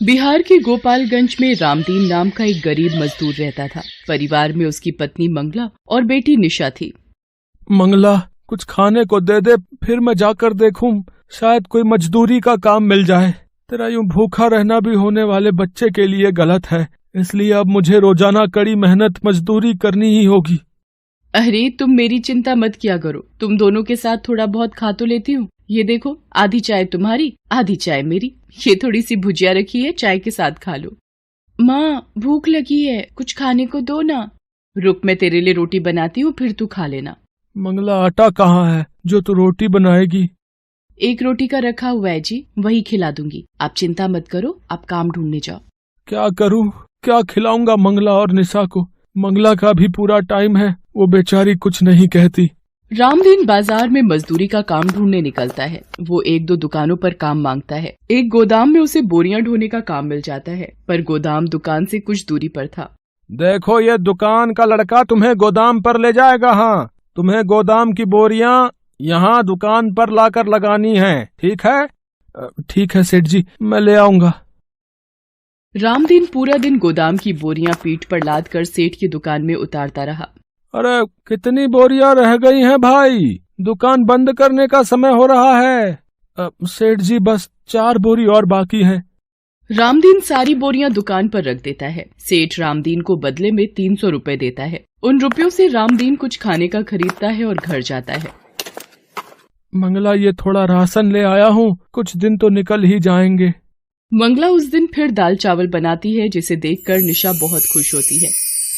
बिहार के गोपालगंज में रामदीन नाम का एक गरीब मजदूर रहता था। परिवार में उसकी पत्नी मंगला और बेटी निशा थी। मंगला, कुछ खाने को दे दे, फिर मैं जाकर देखूं, शायद कोई मजदूरी का काम मिल जाए। तेरा यूं भूखा रहना भी होने वाले बच्चे के लिए गलत है, इसलिए अब मुझे रोजाना कड़ी मेहनत मजदूरी करनी ही होगी। अरे तुम मेरी चिंता मत किया करो, तुम दोनों के साथ थोड़ा बहुत खा तो लेती हूँ। ये देखो, आधी चाय तुम्हारी आधी चाय मेरी। ये थोड़ी सी भुजिया रखी है, चाय के साथ खा लो। माँ भूख लगी है, कुछ खाने को दो ना। रुक, मैं तेरे लिए रोटी बनाती हूँ, फिर तू खा लेना। मंगला, आटा कहाँ है जो तू रोटी बनाएगी? एक रोटी का रखा हुआ है जी, वही खिला दूंगी। आप चिंता मत करो, आप काम ढूंढने जाओ। क्या करूँ, क्या खिलाऊंगा मंगला और निशा को? मंगला का भी पूरा टाइम है, वो बेचारी कुछ नहीं कहती। रामदीन बाजार में मजदूरी का काम ढूंढने निकलता है। वो एक दो दुकानों पर काम मांगता है। एक गोदाम में उसे बोरियां ढोने का काम मिल जाता है, पर गोदाम दुकान से कुछ दूरी पर था। देखो, ये दुकान का लड़का तुम्हें गोदाम पर ले जाएगा। हाँ, तुम्हें गोदाम की बोरियां यहाँ दुकान पर लाकर लगानी है, ठीक है? ठीक है सेठ जी, मैं ले आऊंगा। रामदीन पूरा दिन गोदाम की बोरियां पीठ पर लाद कर सेठ की दुकान में उतारता रहा। अरे कितनी बोरियां रह गई हैं भाई, दुकान बंद करने का समय हो रहा है। सेठ जी, बस 4 बोरी और बाकी हैं। रामदीन सारी बोरियां दुकान पर रख देता है। सेठ रामदीन को बदले में 300 रुपए देता है। उन रुपयों से रामदीन कुछ खाने का खरीदता है और घर जाता है। मंगला, ये थोड़ा राशन ले आया हूँ, कुछ दिन तो निकल ही जाएंगे। मंगला उस दिन फिर दाल चावल बनाती है, जिसे देखकर निशा बहुत खुश होती है।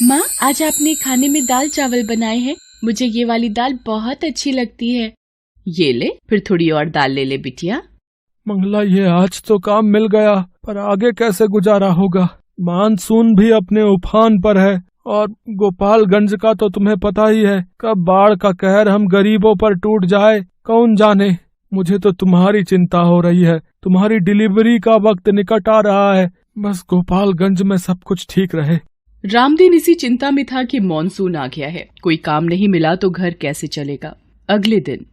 माँ, आज आपने खाने में दाल चावल बनाए हैं, मुझे ये वाली दाल बहुत अच्छी लगती है। ये ले, फिर थोड़ी और दाल ले ले बिटिया। मंगला, ये आज तो काम मिल गया, पर आगे कैसे गुजारा होगा? मानसून भी अपने उफान पर है और गोपालगंज का तो तुम्हें पता ही है, कब बाढ़ का कहर हम गरीबों पर टूट जाए कौन जाने। मुझे तो तुम्हारी चिंता हो रही है, तुम्हारी डिलीवरी का वक्त निकट आ रहा है, बस गोपालगंज में सब कुछ ठीक रहे। रामदीन इसी चिंता में था कि मॉनसून आ गया है, कोई काम नहीं मिला तो घर कैसे चलेगा। अगले दिन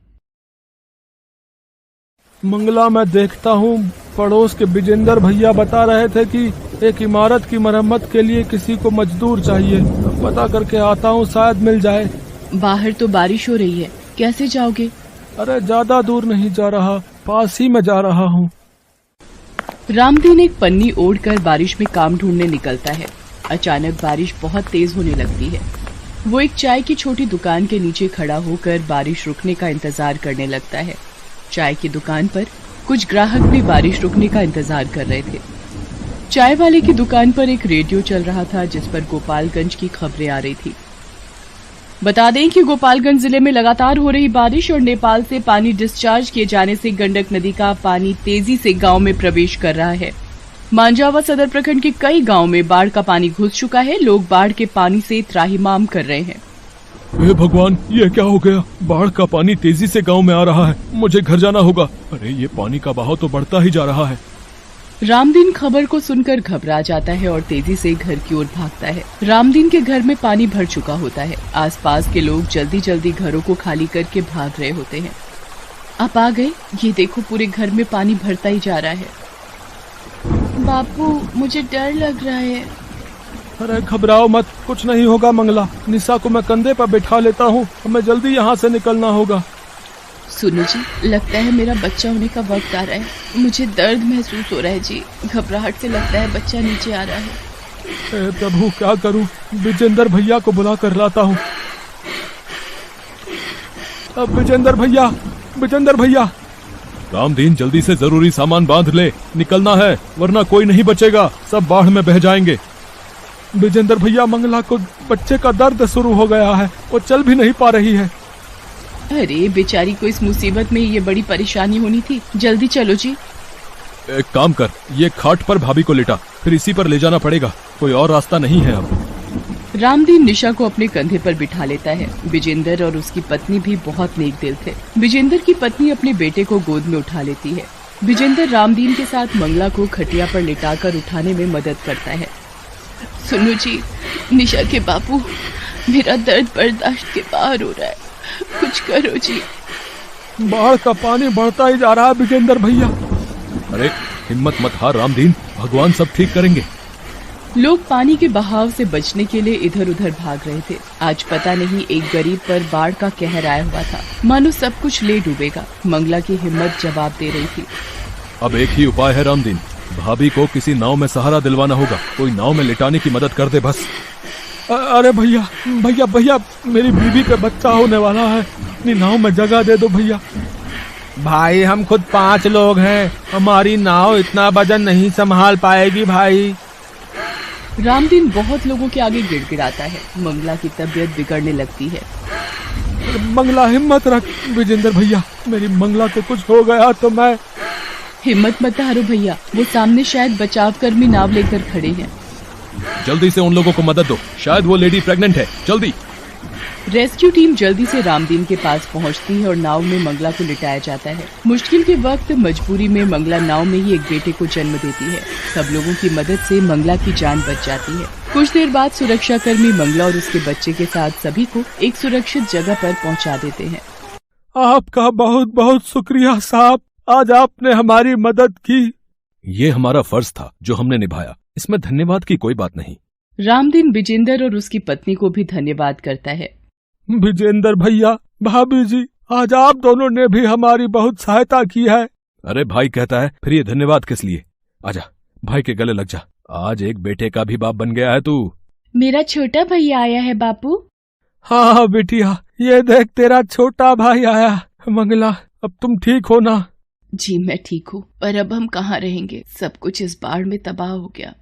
मंगला, मैं देखता हूँ पड़ोस के विजेंद्र भैया बता रहे थे कि एक इमारत की मरम्मत के लिए किसी को मजदूर चाहिए। पता करके आता हूँ, शायद मिल जाए। बाहर तो बारिश हो रही है, कैसे जाओगे? अरे ज्यादा दूर नहीं जा रहा, पास ही में जा रहा हूँ। रामदीन एक पन्नी ओढ़कर बारिश में काम ढूंढने निकलता है। अचानक बारिश बहुत तेज होने लगती है। वो एक चाय की छोटी दुकान के नीचे खड़ा होकर बारिश रुकने का इंतजार करने लगता है। चाय की दुकान पर कुछ ग्राहक भी बारिश रुकने का इंतजार कर रहे थे। चाय वाले की दुकान पर एक रेडियो चल रहा था, जिस पर गोपालगंज की खबरें आ रही थी। बता दें कि गोपालगंज जिले में लगातार हो रही बारिश और नेपाल से पानी डिस्चार्ज किए जाने से गंडक नदी का पानी तेजी से गांव में प्रवेश कर रहा है। मांझावा सदर प्रखंड के कई गांव में बाढ़ का पानी घुस चुका है। लोग बाढ़ के पानी से त्राहिमाम कर रहे हैं। हे भगवान, ये क्या हो गया? बाढ़ का पानी तेजी से गांव में आ रहा है, मुझे घर जाना होगा। अरे ये पानी का बहाव तो बढ़ता ही जा रहा है। रामदीन खबर को सुनकर घबरा जाता है और तेजी से घर की ओर भागता है। रामदीन के घर में पानी भर चुका होता है। आसपास के लोग जल्दी जल्दी घरों को खाली करके भाग रहे होते हैं। आप आ गए, ये देखो पूरे घर में पानी भरता ही जा रहा है। बापू, मुझे डर लग रहा है। अरे घबराओ मत, कुछ नहीं होगा मंगला। निशा को मैं कंधे पर बैठा लेता हूँ, हमें जल्दी यहाँ से निकलना होगा। सुनो जी, लगता है मेरा बच्चा होने का वक्त आ रहा है। मुझे दर्द महसूस हो रहा है जी, घबराहट से लगता है बच्चा नीचे आ रहा है। प्रभु, क्या करूँ? विजेंद्र भैया को बुला कर लाता हूँ। अब विजेंद्र भैया। रामदीन, जल्दी से जरूरी सामान बांध ले, निकलना है वरना कोई नहीं बचेगा, सब बाढ़ में बह जाएंगे। विजेंद्र भैया, मंगला को बच्चे का दर्द शुरू हो गया है, वो चल भी नहीं पा रही है। अरे बेचारी को इस मुसीबत में ये बड़ी परेशानी होनी थी। जल्दी चलो जी। एक काम कर, ये खाट पर भाभी को लेटा, फिर इसी पर ले जाना पड़ेगा, कोई और रास्ता नहीं है अब। रामदीन निशा को अपने कंधे पर बिठा लेता है। विजेंद्र और उसकी पत्नी भी बहुत नेक दिल थे। विजेंद्र की पत्नी अपने बेटे को गोद में उठा लेती है। विजेंद्र रामदीन के साथ मंगला को खटिया पर लिटाकर उठाने में मदद करता है। सुनो जी, निशा के बापू, मेरा दर्द बर्दाश्त के बाहर हो रहा है, कुछ करो जी। बाढ़ का पानी बढ़ता ही जा रहा है विजेंद्र भैया। अरे हिम्मत मत हार रामदीन, भगवान सब ठीक करेंगे। लोग पानी के बहाव से बचने के लिए इधर उधर भाग रहे थे। आज पता नहीं एक गरीब पर बाढ़ का कहर आया हुआ था, मानो सब कुछ ले डूबेगा। मंगला की हिम्मत जवाब दे रही थी। अब एक ही उपाय है रामदीन, भाभी को किसी नाव में सहारा दिलवाना होगा। कोई नाव में लिटाने की मदद कर दे बस। अरे भैया भैया भैया, मेरी बीवी पे बच्चा होने वाला है, अपनी नाव में जगह दे दो भैया। भाई हम खुद 5 लोग हैं, हमारी नाव इतना वजन नहीं संभाल पाएगी भाई। रामदीन बहुत लोगों के आगे गिड़गिड़ाता है। मंगला की तबीयत बिगड़ने लगती है। मंगला हिम्मत रख। विजेंद्र भैया, मेरी मंगला को कुछ हो गया तो मैं। हिम्मत मत हारो भैया, वो सामने शायद बचाव कर्मी नाव लेकर खड़े हैं। जल्दी से उन लोगों को मदद दो, शायद वो लेडी प्रेग्नेंट है, जल्दी। रेस्क्यू टीम जल्दी से रामदीन के पास पहुंचती है और नाव में मंगला को लिटाया जाता है। मुश्किल के वक्त मजबूरी में मंगला नाव में ही एक बेटे को जन्म देती है। सब लोगों की मदद से मंगला की जान बच जाती है। कुछ देर बाद सुरक्षा कर्मी मंगला और उसके बच्चे के साथ सभी को एक सुरक्षित जगह पर पहुंचा देते हैं। आपका बहुत बहुत शुक्रिया साहब, आज आपने हमारी मदद की। ये हमारा फर्ज था जो हमने निभाया, इसमें धन्यवाद की कोई बात नहीं। रामदीन विजेंद्र और उसकी पत्नी को भी धन्यवाद करता है। विजेंद्र भैया, भाभी जी, आज आप दोनों ने भी हमारी बहुत सहायता की है। अरे भाई कहता है, फिर ये धन्यवाद किस लिए? आजा, भाई के गले लग जा। आज एक बेटे का भी बाप बन गया है तू। मेरा छोटा भैया आया है बापू। हाँ बिटिया, ये देख तेरा छोटा भाई आया। मंगला, अब तुम ठीक हो ना? जी मैं ठीक हूँ, पर अब हम कहाँ रहेंगे? सब कुछ इस बाढ़ में तबाह हो गया।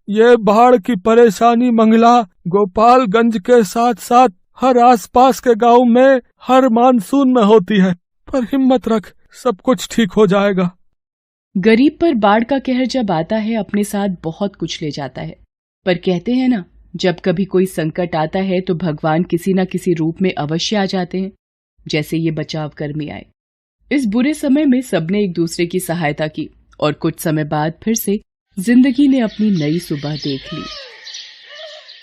ये बाढ़ की परेशानी मंगला गोपालगंज के साथ साथ हर आसपास के गांव में हर मानसून में होती है, पर हिम्मत रख, सब कुछ ठीक हो जाएगा। गरीब पर बाढ़ का कहर जब आता है अपने साथ बहुत कुछ ले जाता है, पर कहते हैं ना, जब कभी कोई संकट आता है तो भगवान किसी न किसी रूप में अवश्य आ जाते हैं। जैसे ये बचाव कर्मी आए। इस बुरे समय में सबने एक दूसरे की सहायता की और कुछ समय बाद फिर से जिंदगी ने अपनी नई सुबह देख ली।